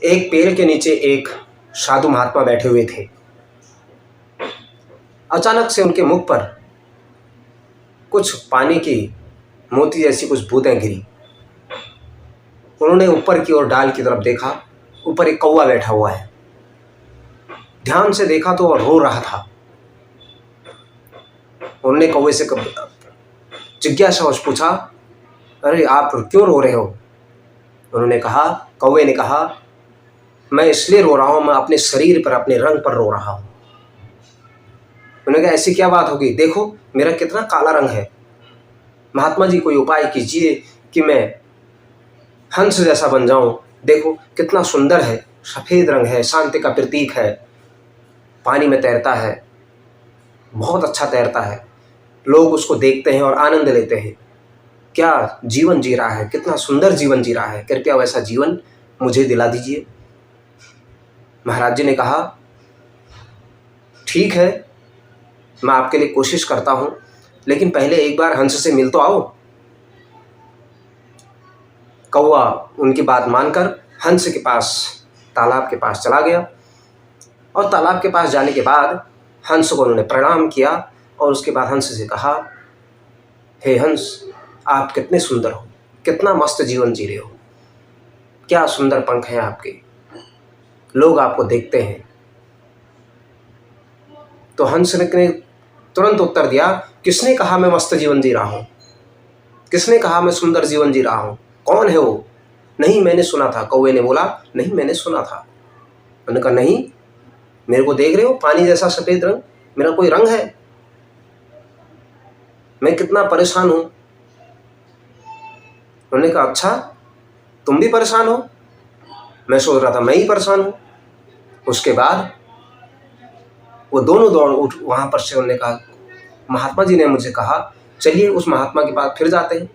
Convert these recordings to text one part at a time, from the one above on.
एक पेड़ के नीचे एक साधु महात्मा बैठे हुए थे। अचानक से उनके मुख पर कुछ पानी की मोती जैसी कुछ बूंदें गिरी। उन्होंने ऊपर की ओर डाल की तरफ देखा। ऊपर एक कौवा बैठा हुआ है। ध्यान से देखा तो वह रो रहा था। उन्होंने कौवे से जिज्ञासावश पूछा, अरे आप क्यों रो रहे हो? उन्होंने कहा, कौवे ने कहा, मैं इसलिए रो रहा हूं, मैं अपने शरीर पर, अपने रंग पर रो रहा हूं। उन्होंने कहा, ऐसी क्या बात होगी? देखो मेरा कितना काला रंग है। महात्मा जी कोई उपाय कीजिए कि मैं हंस जैसा बन जाऊं। देखो कितना सुंदर है, सफेद रंग है, शांति का प्रतीक है, पानी में तैरता है, बहुत अच्छा तैरता है, लोग उसको देखते हैं और आनंद लेते हैं। क्या जीवन जी रहा है, कितना सुंदर जीवन जी रहा है, कृपया वैसा जीवन मुझे दिला दीजिए। महाराज जी ने कहा, ठीक है, मैं आपके लिए कोशिश करता हूं, लेकिन पहले एक बार हंस से मिल तो आओ। कौवा उनकी बात मानकर हंस के पास, तालाब के पास चला गया और तालाब के पास जाने के बाद हंस को उन्होंने प्रणाम किया और उसके बाद हंस से कहा, हे हंस, आप कितने सुंदर हो, कितना मस्त जीवन जी रहे हो, क्या सुंदर पंख हैं आपके, लोग आपको देखते हैं। तो हंस ने तुरंत उत्तर दिया, किसने कहा मैं मस्त जीवन जी रहा हूँ? किसने कहा मैं सुंदर जीवन जी रहा हूँ? कौन है वो? नहीं मैंने सुना था। कौवे ने बोला, नहीं मैंने सुना था। उन्होंने कहा, नहीं, मेरे को देख रहे हो, पानी जैसा सफेद रंग, मेरा कोई रंग है? मैं कितना परेशान हूं। उन्होंने कहा, अच्छा तुम भी परेशान हो? मैं सोच रहा था मैं ही परेशान हूं। उसके बाद वो दोनों दौड़ उठ वहां पर से। उन्होंने कहा, महात्मा जी ने मुझे कहा, चलिए उस महात्मा के पास फिर जाते हैं।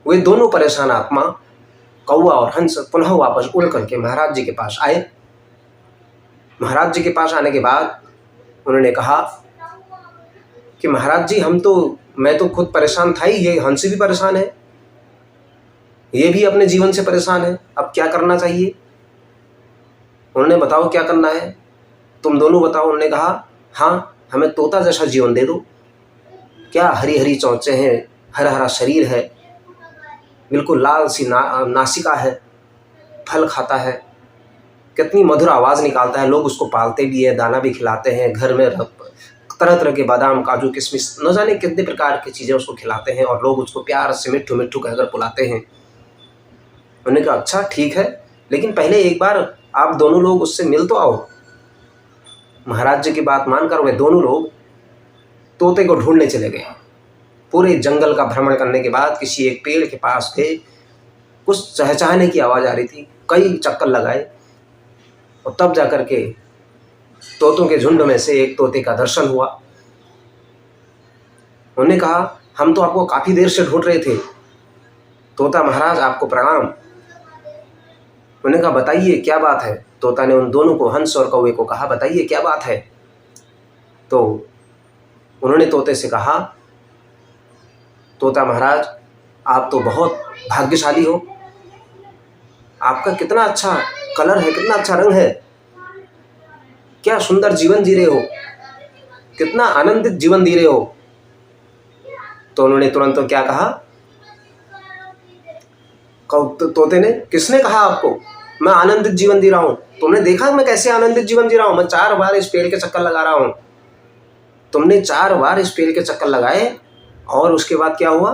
वे दोनों परेशान आत्मा, कौवा और हंस, पुनः वापस उड़ करके महाराज जी के पास आए। महाराज जी के पास आने के बाद उन्होंने कहा कि महाराज जी, मैं तो खुद परेशान था ही, ये हंस भी परेशान है, ये भी अपने जीवन से परेशान है, अब क्या करना चाहिए? उन्होंने बताओ क्या करना है, तुम दोनों बताओ। उन्होंने कहा, हाँ हमें तोता जैसा जीवन दे दो। क्या हरी हरी चोंचें हैं, हरा हरा शरीर है, बिल्कुल लाल सी नासिका है, फल खाता है, कितनी मधुर आवाज़ निकालता है, लोग उसको पालते भी हैं, दाना भी खिलाते हैं, घर में तरह तरह के बादाम, काजू, किशमिश, न जाने कितने प्रकार की चीज़ें उसको खिलाते हैं और लोग उसको प्यार से मिट्ठू मिट्ठू कहकर बुलाते हैं। उन्होंने कहा, अच्छा ठीक है, लेकिन पहले एक बार आप दोनों लोग उससे मिल तो आओ। महाराज जी की बात मानकर वे दोनों लोग तोते को ढूंढने चले गए। पूरे जंगल का भ्रमण करने के बाद किसी एक पेड़ के पास गए। कुछ चहचहाने की आवाज़ आ रही थी, कई चक्कर लगाए और तब जाकर के तोतों के झुंड में से एक तोते का दर्शन हुआ। उन्होंने कहा, हम तो आपको काफ़ी देर से ढूंढ रहे थे। तोता महाराज आपको प्रणाम। उन्होंने कहा, बताइए क्या बात है? तोता ने उन दोनों को, हंस और कौवे को, कहा, बताइए क्या बात है? तो उन्होंने तोते से कहा, तोता महाराज आप तो बहुत भाग्यशाली हो, आपका कितना अच्छा कलर है, कितना अच्छा रंग है, क्या सुंदर जीवन जी रहे हो, कितना आनंदित जीवन जी रहे हो। तो उन्होंने तुरंत तो क्या कहा, तोते ने, किसने कहा आपको मैं आनंदित जीवन जी रहा हूं? तुमने देखा मैं कैसे आनंदित जीवन जी रहा हूं? मैं 4 बार इस पेड़ के चक्कर लगा रहा हूं। तुमने 4 बार इस पेड़ के चक्कर लगाए और उसके बाद क्या हुआ?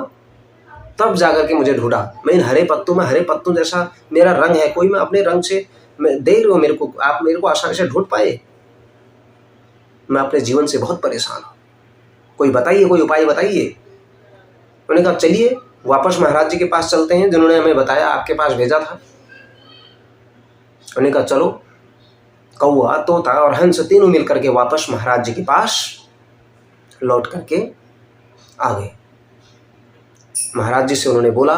तब जाकर के मुझे ढूंढा। मैं इन हरे पत्तों जैसा मेरा रंग है, कोई मैं अपने रंग से, मैं देख रहे हो मेरे को, आप मेरे को आसानी से ढूंढ पाए? मैं अपने जीवन से बहुत परेशान हूँ, कोई बताइए, कोई उपाय बताइए। उन्होंने कहा, चलिए वापस महाराज जी के पास चलते हैं, जिन्होंने हमें बताया, आपके पास भेजा था। उन्होंने कहा, चलो। कौवा, तोता और हंस तीनों मिलकर के वापस महाराज जी के पास लौट करके आ गए। महाराज जी से उन्होंने बोला,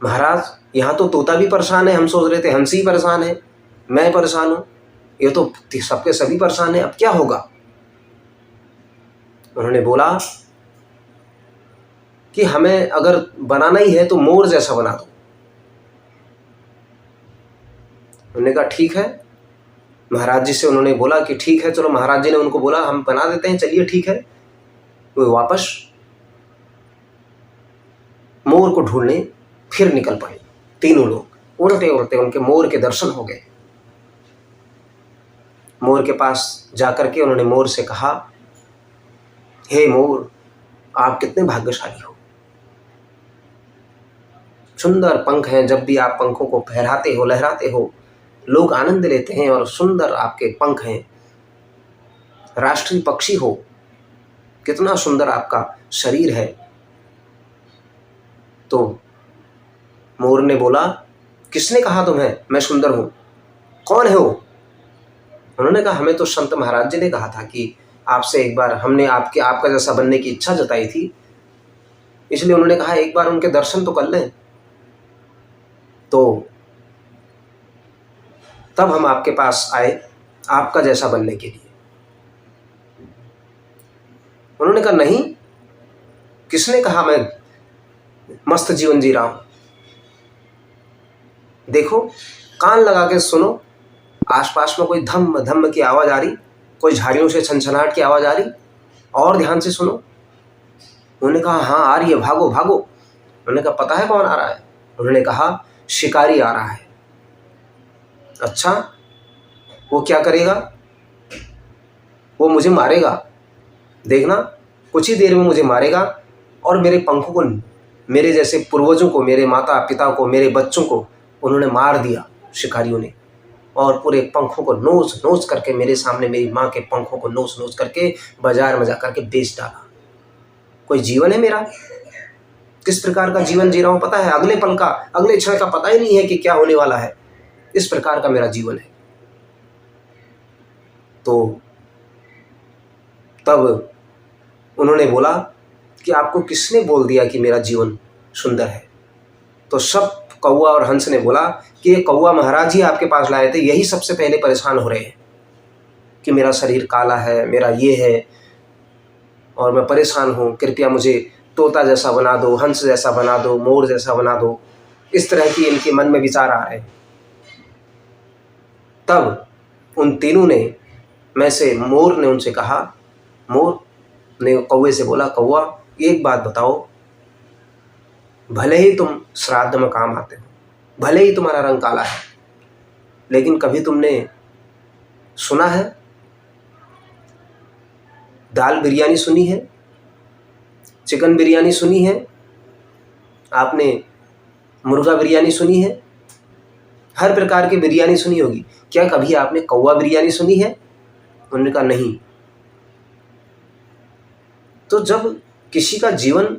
महाराज यहाँ तो तोता भी परेशान है, हम सोच रहे थे हंस ही परेशान है, मैं परेशान हूँ, ये तो सबके सभी परेशान है, अब क्या होगा? उन्होंने बोला कि हमें अगर बनाना ही है तो मोर जैसा बना दो। उन्होंने कहा ठीक है। महाराज जी से उन्होंने बोला कि ठीक है चलो। महाराज जी ने उनको बोला हम बना देते हैं, चलिए ठीक है। वो वापस मोर को ढूंढने फिर निकल पड़े। तीनों लोग उड़ते उड़ते उनके मोर के दर्शन हो गए। मोर के पास जाकर के उन्होंने मोर से कहा, हे मोर, आप कितने भाग्यशाली हो, सुंदर पंख हैं। जब भी आप पंखों को फहराते हो, लहराते हो, लोग आनंद लेते हैं। और सुंदर आपके पंख हैं, राष्ट्रीय पक्षी हो, कितना सुंदर आपका शरीर है। तो मोर ने बोला, किसने कहा तुम्हें मैं सुंदर हूं, कौन है वो? उन्होंने कहा, हमें तो संत महाराज जी ने कहा था कि आपसे एक बार हमने आपका जैसा बनने की इच्छा जताई थी, इसलिए उन्होंने कहा एक बार उनके दर्शन तो कर लें। तो तब हम आपके पास आए आपका जैसा बनने के लिए। उन्होंने कहा, नहीं, किसने कहा मैं मस्त जीवन जी रहा हूं? देखो, कान लगा के सुनो, आसपास में कोई धम्म धम्म की आवाज आ रही, कोई झाड़ियों से छनछनाहट की आवाज आ रही, और ध्यान से सुनो। उन्होंने कहा, हाँ आ रही है, भागो भागो। उन्होंने कहा, पता है कौन आ रहा है? उन्होंने कहा, शिकारी आ रहा है। अच्छा, वो क्या करेगा? वो मुझे मारेगा, देखना, कुछ ही देर में मुझे मारेगा और मेरे पंखों को, मेरे जैसे पूर्वजों को, मेरे माता पिता को, मेरे बच्चों को उन्होंने मार दिया शिकारियों ने, और पूरे पंखों को नोच नोच करके मेरे सामने, मेरी माँ के पंखों को नोच नोच करके बाजार में जा करके बेच डाला। कोई जीवन है मेरा? किस प्रकार का जीवन जी रहा हूं पता है? अगले पल का, अगले क्षण का पता ही नहीं है कि क्या होने वाला है। इस प्रकार का मेरा जीवन है। तो तब उन्होंने बोला कि आपको किसने बोल दिया कि मेरा जीवन सुंदर है? तो सब कौवा और हंस ने बोला कि ये कौवा महाराज ही आपके पास लाए थे, यही सबसे पहले परेशान हो रहे हैं कि मेरा शरीर काला है, मेरा ये है और मैं परेशान हूँ, कृपया मुझे तोता जैसा बना दो, हंस जैसा बना दो, मोर जैसा बना दो। इस तरह की इनके मन में विचार आ रहे हैं। तब उन तीनों ने में से मोर ने उनसे कहा, मोर ने कौवे से बोला, कौवा एक बात बताओ, भले ही तुम श्राद्ध में काम आते हो, भले ही तुम्हारा रंग काला है, लेकिन कभी तुमने सुना है, दाल बिरयानी सुनी है, चिकन बिरयानी सुनी है, आपने मुर्गा बिरयानी सुनी है, हर प्रकार की बिरयानी सुनी होगी, क्या कभी आपने कौवा बिरयानी सुनी है? उन्होंने कहा, नहीं। तो जब किसी का जीवन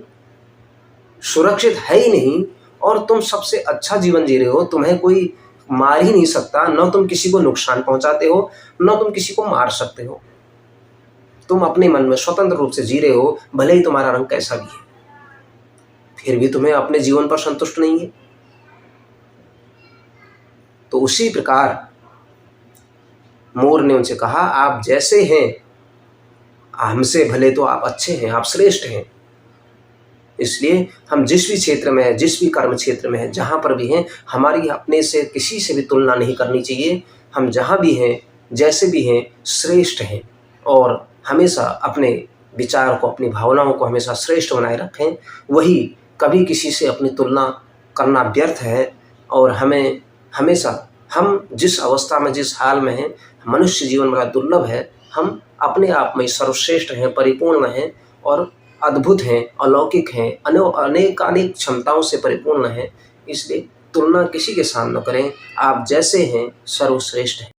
सुरक्षित है ही नहीं और तुम सबसे अच्छा जीवन जी रहे हो, तुम्हें कोई मार ही नहीं सकता, न तुम किसी को नुकसान पहुंचाते हो, न तुम किसी को मार सकते हो, तुम अपने मन में स्वतंत्र रूप से जी रहे हो, भले ही तुम्हारा रंग कैसा भी है, फिर भी तुम्हें अपने जीवन पर संतुष्ट नहीं है। तो उसी प्रकार मोर ने उनसे कहा, आप जैसे हैं, हमसे भले तो आप अच्छे हैं, आप श्रेष्ठ हैं, इसलिए हम जिस भी क्षेत्र में हैं, जिस भी कर्म क्षेत्र में हैं, जहाँ पर भी हैं, हमारी अपने से किसी से भी तुलना नहीं करनी चाहिए। हम जहाँ भी हैं, जैसे भी हैं, श्रेष्ठ हैं और हमेशा अपने विचार को, अपनी भावनाओं को हमेशा श्रेष्ठ बनाए रखें। वही कभी किसी से अपनी तुलना करना व्यर्थ है। और हमें हमेशा, हम जिस अवस्था में, जिस हाल में हैं, मनुष्य जीवन बड़ा दुर्लभ है, हम अपने आप में सर्वश्रेष्ठ हैं, परिपूर्ण हैं और अद्भुत हैं, अलौकिक हैं, अनेक क्षमताओं से परिपूर्ण हैं। इसलिए तुलना किसी के साथ न करें, आप जैसे हैं सर्वश्रेष्ठ हैं।